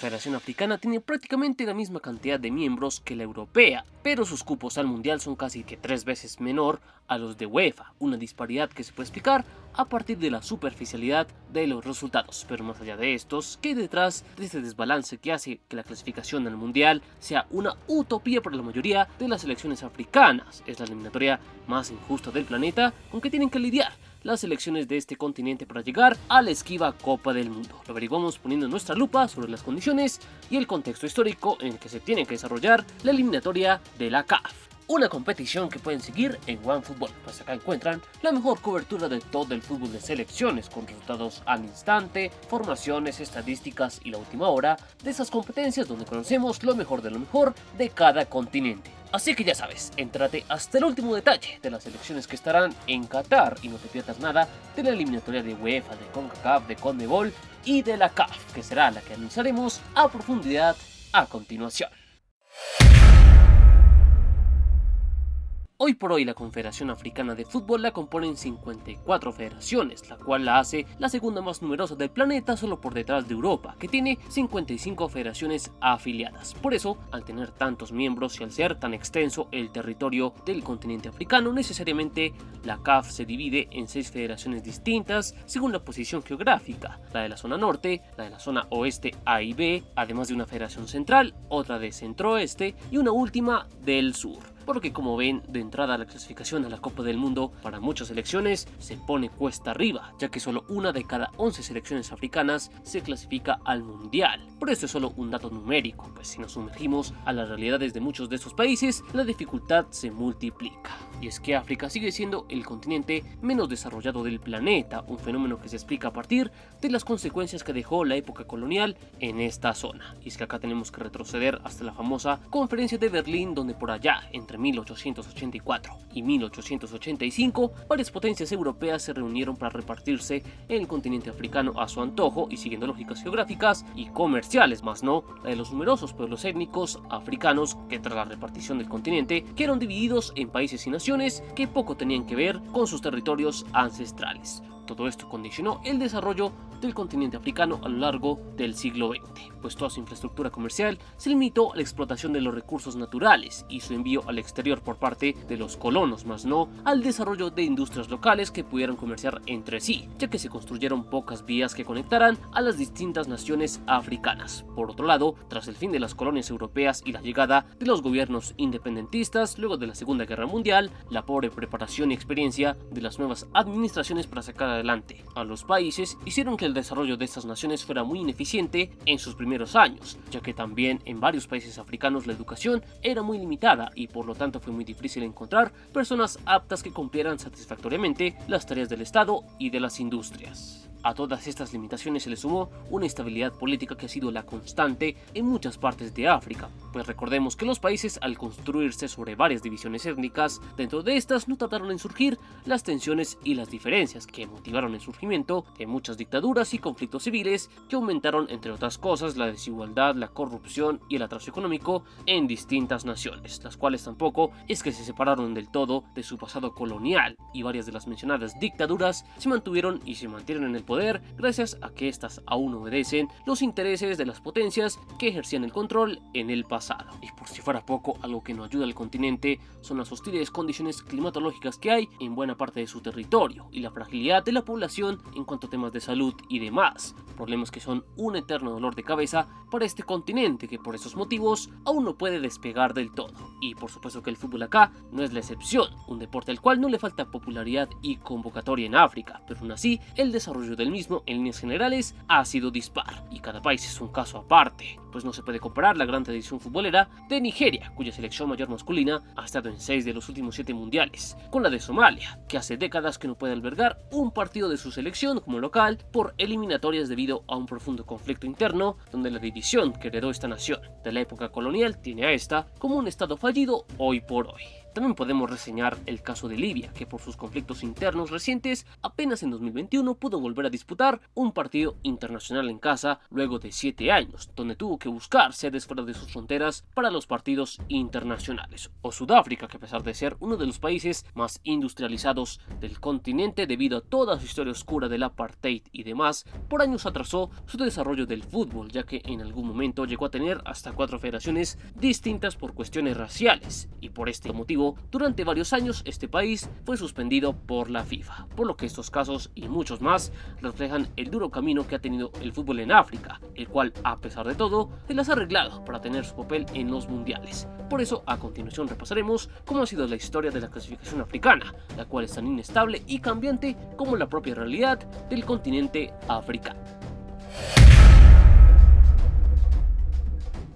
Federación Africana tiene prácticamente la misma cantidad de miembros que la europea, pero sus cupos al mundial son casi que 3 veces menor a los de UEFA, una disparidad que se puede explicar a partir de la superficialidad de los resultados. Pero más allá de estos, ¿qué hay detrás de este desbalance que hace que la clasificación al mundial sea una utopía para la mayoría de las selecciones africanas? Es la eliminatoria más injusta del planeta con que tienen que lidiar las selecciones de este continente para llegar a la esquiva Copa del Mundo. Lo averiguamos poniendo nuestra lupa sobre las condiciones y el contexto histórico en el que se tiene que desarrollar la eliminatoria de la CAF. Una competición que pueden seguir en OneFootball, pues acá encuentran la mejor cobertura de todo el fútbol de selecciones, con resultados al instante, formaciones, estadísticas y la última hora de esas competencias donde conocemos lo mejor de lo mejor de cada continente. Así que ya sabes, entrate hasta el último detalle de las selecciones que estarán en Qatar y no te pierdas nada de la eliminatoria de UEFA, de CONCACAF, de CONMEBOL y de la CAF, que será la que analizaremos a profundidad a continuación. Hoy por hoy la Confederación Africana de Fútbol la componen 54 federaciones, la cual la hace la segunda más numerosa del planeta solo por detrás de Europa, que tiene 55 federaciones afiliadas. Por eso, al tener tantos miembros y al ser tan extenso el territorio del continente africano, necesariamente la CAF se divide en 6 federaciones distintas según la posición geográfica, la de la zona norte, la de la zona oeste A y B, además de una federación central, otra de centro-oeste y una última del sur. Porque como ven, de entrada la clasificación a la Copa del Mundo para muchas selecciones se pone cuesta arriba, ya que solo una de cada 11 selecciones africanas se clasifica al Mundial. Pero esto es solo un dato numérico, pues si nos sumergimos a las realidades de muchos de estos países, la dificultad se multiplica. Y es que África sigue siendo el continente menos desarrollado del planeta, un fenómeno que se explica a partir de las consecuencias que dejó la época colonial en esta zona. Y es que acá tenemos que retroceder hasta la famosa Conferencia de Berlín, donde por allá, entre 1884 y 1885, varias potencias europeas se reunieron para repartirse en el continente africano a su antojo y siguiendo lógicas geográficas y comerciales, más no la de los numerosos pueblos étnicos africanos que tras la repartición del continente quedaron divididos en países y naciones que poco tenían que ver con sus territorios ancestrales. Todo esto condicionó el desarrollo del continente africano a lo largo del siglo XX, pues toda su infraestructura comercial se limitó a la explotación de los recursos naturales y su envío al exterior por parte de los colonos, más no al desarrollo de industrias locales que pudieran comerciar entre sí, ya que se construyeron pocas vías que conectaran a las distintas naciones africanas. Por otro lado, tras el fin de las colonias europeas y la llegada de los gobiernos independentistas luego de la Segunda Guerra Mundial, la pobre preparación y experiencia de las nuevas administraciones para sacar adelante a los países hicieron que el desarrollo de estas naciones fuera muy ineficiente en sus primeros años, ya que también en varios países africanos la educación era muy limitada y por lo tanto fue muy difícil encontrar personas aptas que cumplieran satisfactoriamente las tareas del Estado y de las industrias. A todas estas limitaciones se le sumó una instabilidad política que ha sido la constante en muchas partes de África, pues recordemos que los países, al construirse sobre varias divisiones étnicas, dentro de estas no tardaron en surgir las tensiones y las diferencias que motivaron el surgimiento de muchas dictaduras y conflictos civiles que aumentaron, entre otras cosas, la desigualdad, la corrupción y el atraso económico en distintas naciones, las cuales tampoco es que se separaron del todo de su pasado colonial, y varias de las mencionadas dictaduras se mantuvieron y se mantienen en el poder gracias a que éstas aún obedecen los intereses de las potencias que ejercían el control en el pasado. Y por si fuera poco, algo que no ayuda al continente son las hostiles condiciones climatológicas que hay en buena parte de su territorio y la fragilidad de la población en cuanto a temas de salud y demás, problemas que son un eterno dolor de cabeza para este continente que por esos motivos aún no puede despegar del todo. Y por supuesto que el fútbol acá no es la excepción, un deporte al cual no le falta popularidad y convocatoria en África, pero aún así el desarrollo del mismo en líneas generales ha sido dispar, y cada país es un caso aparte, pues no se puede comparar la gran tradición futbolera de Nigeria, cuya selección mayor masculina ha estado en 6 de los últimos 7 mundiales, con la de Somalia, que hace décadas que no puede albergar un partido de su selección como local por eliminatorias debido a un profundo conflicto interno, donde la división que heredó esta nación de la época colonial tiene a esta como un estado fallido hoy por hoy. También podemos reseñar el caso de Libia, que por sus conflictos internos recientes, apenas en 2021 pudo volver a disputar un partido internacional en casa luego de 7 años, donde tuvo que buscar sedes fuera de sus fronteras para los partidos internacionales. O Sudáfrica, que a pesar de ser uno de los países más industrializados del continente debido a toda su historia oscura del apartheid y demás, por años atrasó su desarrollo del fútbol, ya que en algún momento llegó a tener hasta 4 federaciones distintas por cuestiones raciales, y por este motivo, durante varios años este país fue suspendido por la FIFA, por lo que estos casos y muchos más reflejan el duro camino que ha tenido el fútbol en África, el cual, a pesar de todo, se las ha arreglado para tener su papel en los mundiales. Por eso, a continuación repasaremos cómo ha sido la historia de la clasificación africana, la cual es tan inestable y cambiante como la propia realidad del continente africano.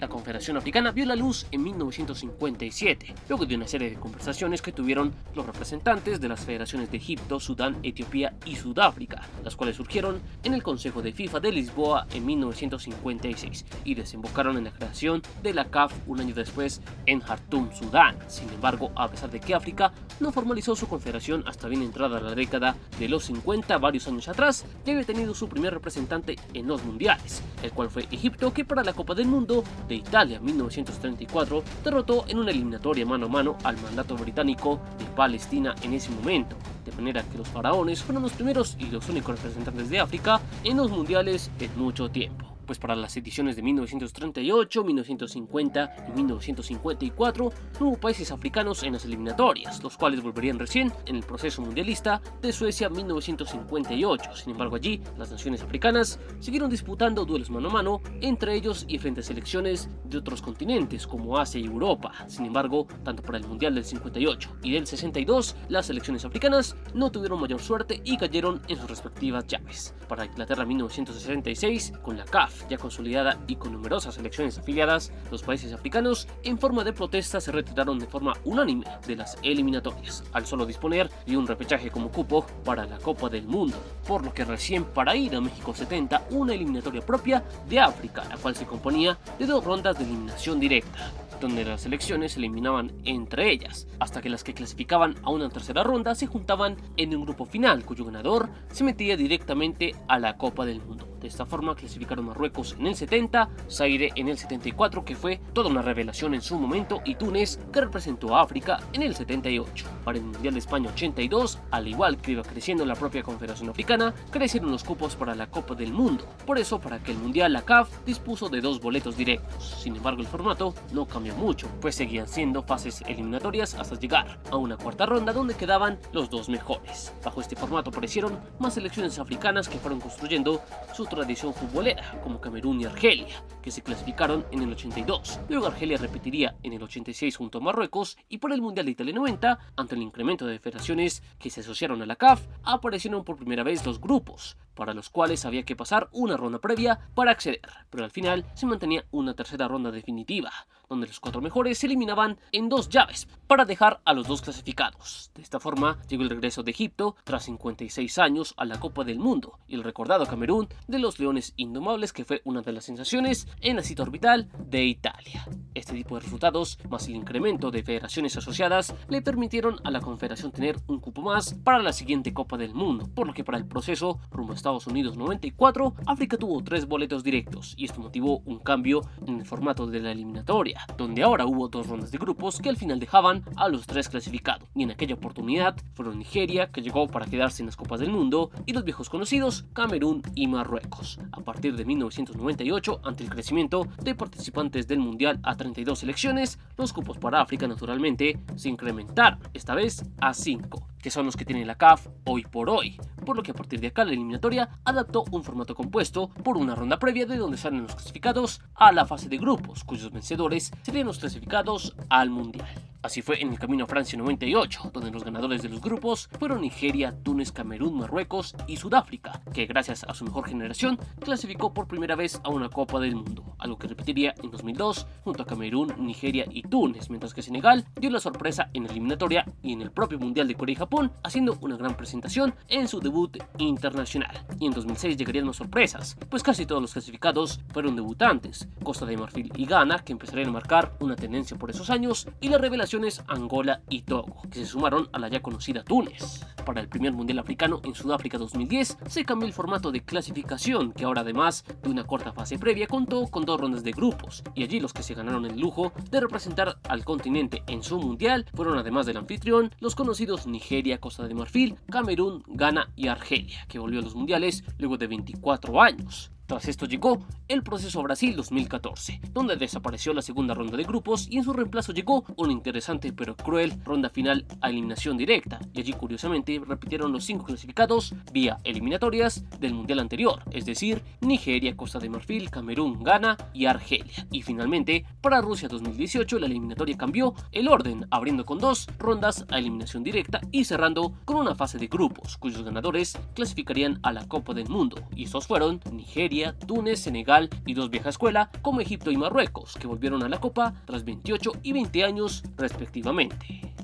La Confederación Africana vio la luz en 1957, luego de una serie de conversaciones que tuvieron los representantes de las federaciones de Egipto, Sudán, Etiopía y Sudáfrica, las cuales surgieron en el Consejo de FIFA de Lisboa en 1956 y desembocaron en la creación de la CAF un año después en Jartum, Sudán. Sin embargo, a pesar de que África no formalizó su confederación hasta bien entrada la década de los 50, varios años atrás, ya había tenido su primer representante en los mundiales, el cual fue Egipto, que para la Copa del Mundo de Italia 1934 derrotó en una eliminatoria mano a mano al mandato británico de Palestina en ese momento, de manera que los faraones fueron los primeros y los únicos representantes de África en los mundiales en mucho tiempo. Pues para las ediciones de 1938, 1950 y 1954 no hubo países africanos en las eliminatorias, los cuales volverían recién en el proceso mundialista de Suecia 1958. Sin embargo, allí las naciones africanas siguieron disputando duelos mano a mano entre ellos y frente a selecciones de otros continentes como Asia y Europa. Sin embargo, tanto para el Mundial del 58 y del 62, las selecciones africanas no tuvieron mayor suerte y cayeron en sus respectivas llaves. Para Inglaterra 1966, con la CAF ya consolidada y con numerosas selecciones afiliadas, los países africanos en forma de protesta se retiraron de forma unánime de las eliminatorias, al solo disponer de un repechaje como cupo para la Copa del Mundo, por lo que recién para ir a México 70 una eliminatoria propia de África, la cual se componía de 2 rondas de eliminación directa, donde las selecciones se eliminaban entre ellas, hasta que las que clasificaban a una tercera ronda se juntaban en un grupo final, cuyo ganador se metía directamente a la Copa del Mundo. De esta forma clasificaron Marruecos en el 70, Zaire en el 74, que fue toda una revelación en su momento, y Túnez, que representó a África en el 78. Para el Mundial de España 82, al igual que iba creciendo la propia Confederación Africana, crecieron los cupos para la Copa del Mundo. Por eso, para aquel Mundial la CAF dispuso de 2 boletos directos. Sin embargo, el formato no cambió mucho, pues seguían siendo fases eliminatorias hasta llegar a una cuarta ronda donde quedaban los 2 mejores. Bajo este formato aparecieron más selecciones africanas que fueron construyendo su tradición futbolera, como Camerún y Argelia, que se clasificaron en el 82. Luego Argelia repetiría en el 86 junto a Marruecos, y para el Mundial de Italia 90, ante el incremento de federaciones que se asociaron a la CAF, aparecieron por primera vez los grupos, para los cuales había que pasar una ronda previa para acceder, pero al final se mantenía una tercera ronda definitiva, donde los 4 mejores se eliminaban en 2 llaves para dejar a los 2 clasificados. De esta forma llegó el regreso de Egipto tras 56 años a la Copa del Mundo, y el recordado Camerún de los Leones Indomables, que fue una de las sensaciones en la cita orbital de Italia. Este tipo de resultados, más el incremento de federaciones asociadas, le permitieron a la Confederación tener un cupo más para la siguiente Copa del Mundo, por lo que para el proceso rumbo a Estados Unidos 94, África tuvo 3 boletos directos, y esto motivó un cambio en el formato de la eliminatoria, donde ahora hubo 2 rondas de grupos que al final dejaban a los 3 clasificados, y en aquella oportunidad fueron Nigeria, que llegó para quedarse en las Copas del Mundo, y los viejos conocidos Camerún y Marruecos. A partir de 1998, ante el crecimiento de participantes del Mundial a 32 selecciones, los cupos para África naturalmente se incrementaron, esta vez a 5, que son los que tiene la CAF hoy por hoy, por lo que a partir de acá la eliminatoria adaptó un formato compuesto por una ronda previa de donde salen los clasificados a la fase de grupos, cuyos vencedores serían los clasificados al Mundial. Así fue en el camino a Francia 98, donde los ganadores de los grupos fueron Nigeria, Túnez, Camerún, Marruecos y Sudáfrica, que gracias a su mejor generación clasificó por primera vez a una Copa del Mundo, algo que repetiría en 2002 junto a Camerún, Nigeria y Túnez, mientras que Senegal dio la sorpresa en la eliminatoria y en el propio Mundial de Corea y Japón, haciendo una gran presentación en su debut internacional. Y en 2006 llegarían más sorpresas, pues casi todos los clasificados fueron debutantes: Costa de Marfil y Ghana, que empezarían a marcar una tendencia por esos años, y la revelación naciones Angola y Togo, que se sumaron a la ya conocida Túnez. Para el primer Mundial Africano en Sudáfrica 2010 se cambió el formato de clasificación, que ahora además de una corta fase previa contó con 2 rondas de grupos, y allí los que se ganaron el lujo de representar al continente en su mundial fueron, además del anfitrión, los conocidos Nigeria, Costa de Marfil, Camerún, Ghana y Argelia, que volvió a los mundiales luego de 24 años. Tras esto llegó el proceso Brasil 2014, donde desapareció la segunda ronda de grupos y en su reemplazo llegó una interesante pero cruel ronda final a eliminación directa, y allí curiosamente repitieron los 5 clasificados vía eliminatorias del mundial anterior, es decir, Nigeria, Costa de Marfil, Camerún, Ghana y Argelia. Y finalmente, para Rusia 2018 la eliminatoria cambió el orden, abriendo con 2 rondas a eliminación directa y cerrando con una fase de grupos, cuyos ganadores clasificarían a la Copa del Mundo, y estos fueron Nigeria, Túnez, Senegal y 2 vieja escuela como Egipto y Marruecos, que volvieron a la Copa tras 28 y 20 años respectivamente.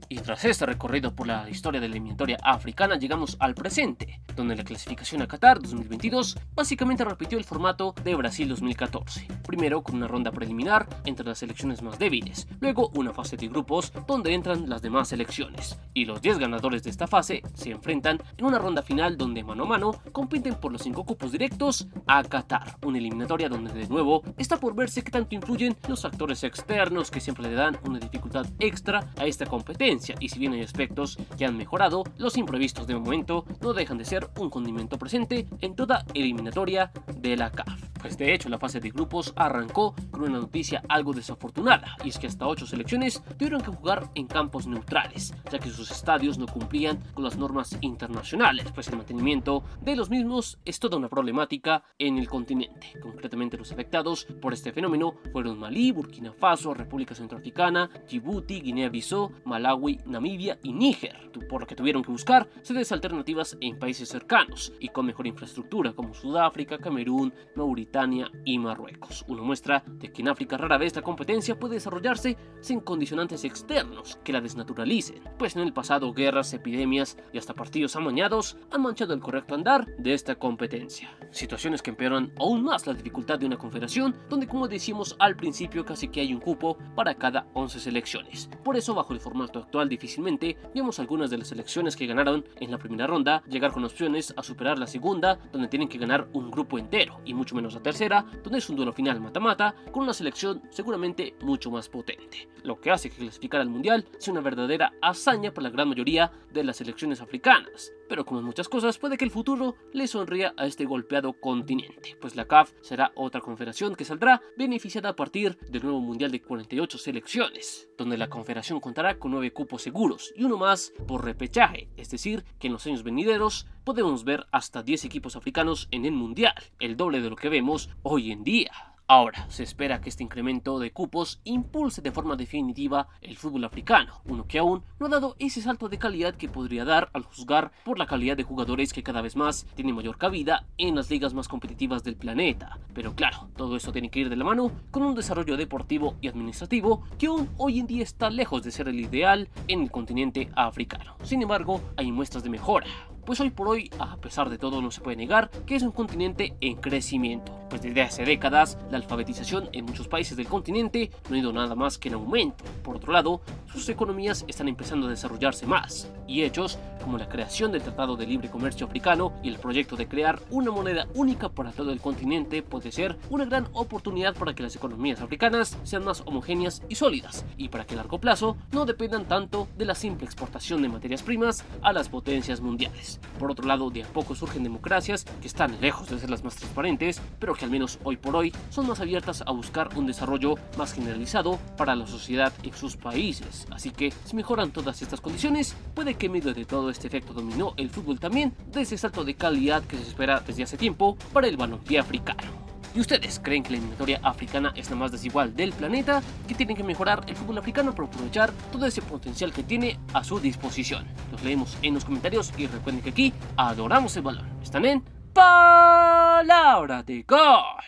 Y tras este recorrido por la historia de la eliminatoria africana llegamos al presente, donde la clasificación a Qatar 2022 básicamente repitió el formato de Brasil 2014, primero con una ronda preliminar entre las selecciones más débiles, luego una fase de grupos donde entran las demás selecciones, y los 10 ganadores de esta fase se enfrentan en una ronda final donde mano a mano compiten por los 5 cupos directos a Qatar, una eliminatoria donde de nuevo está por verse qué tanto influyen los factores externos que siempre le dan una dificultad extra a esta competencia. Y si bien hay aspectos que han mejorado, los imprevistos de momento no dejan de ser un condimento presente en toda eliminatoria de la CAF. Pues de hecho la fase de grupos arrancó con una noticia algo desafortunada, y es que hasta 8 selecciones tuvieron que jugar en campos neutrales, ya que sus estadios no cumplían con las normas internacionales, pues el mantenimiento de los mismos es toda una problemática en el continente. Concretamente los afectados por este fenómeno fueron Malí, Burkina Faso, República Centroafricana, Djibouti, Guinea-Bissau, Malawi, Namibia y Níger, por lo que tuvieron que buscar sedes alternativas en países cercanos y con mejor infraestructura como Sudáfrica, Camerún, Mauritania y Marruecos. Una muestra de que en África rara vez la competencia puede desarrollarse sin condicionantes externos que la desnaturalicen, pues en el pasado guerras, epidemias y hasta partidos amañados han manchado el correcto andar de esta competencia. Situaciones que empeoran aún más la dificultad de una confederación donde, como decíamos al principio, casi que hay un cupo para cada 11 selecciones. Por eso, bajo el formato actual, difícilmente vemos algunas de las selecciones que ganaron en la primera ronda llegar con opciones a superar la segunda, donde tienen que ganar un grupo entero, y mucho menos la tercera, donde es un duelo final mata-mata con una selección seguramente mucho más potente, lo que hace que clasificar al mundial sea una verdadera hazaña para la gran mayoría de las selecciones africanas. Pero como en muchas cosas, puede que el futuro le sonría a este golpeado continente, pues la CAF será otra confederación que saldrá beneficiada a partir del nuevo mundial de 48 selecciones, donde la confederación contará con 9 cupos seguros y uno más por repechaje, es decir, que en los años venideros podemos ver hasta 10 equipos africanos en el mundial, el doble de lo que vemos hoy en día. Ahora, se espera que este incremento de cupos impulse de forma definitiva el fútbol africano, uno que aún no ha dado ese salto de calidad que podría dar al juzgar por la calidad de jugadores que cada vez más tienen mayor cabida en las ligas más competitivas del planeta. Pero claro, todo esto tiene que ir de la mano con un desarrollo deportivo y administrativo que aún hoy en día está lejos de ser el ideal en el continente africano. Sin embargo, hay muestras de mejora, pues hoy por hoy, a pesar de todo, no se puede negar que es un continente en crecimiento, pues desde hace décadas la alfabetización en muchos países del continente no ha ido nada más que en aumento. Por otro lado, sus economías están empezando a desarrollarse más, y hechos como la creación del Tratado de Libre Comercio Africano y el proyecto de crear una moneda única para todo el continente puede ser una gran oportunidad para que las economías africanas sean más homogéneas y sólidas, y para que a largo plazo no dependan tanto de la simple exportación de materias primas a las potencias mundiales. Por otro lado, de a poco surgen democracias que están lejos de ser las más transparentes, pero que al menos hoy por hoy son más abiertas a buscar un desarrollo más generalizado para la sociedad en sus países. Así que, si mejoran todas estas condiciones, puede que en medio de todo este efecto dominó el fútbol también de ese salto de calidad que se espera desde hace tiempo para el balompié africano. ¿Y ustedes creen que la eliminatoria africana es la más desigual del planeta? ¿Que tienen que mejorar el fútbol africano para aprovechar todo ese potencial que tiene a su disposición? Los leemos en los comentarios y recuerden que aquí adoramos el balón. Están en Palabra de Gol.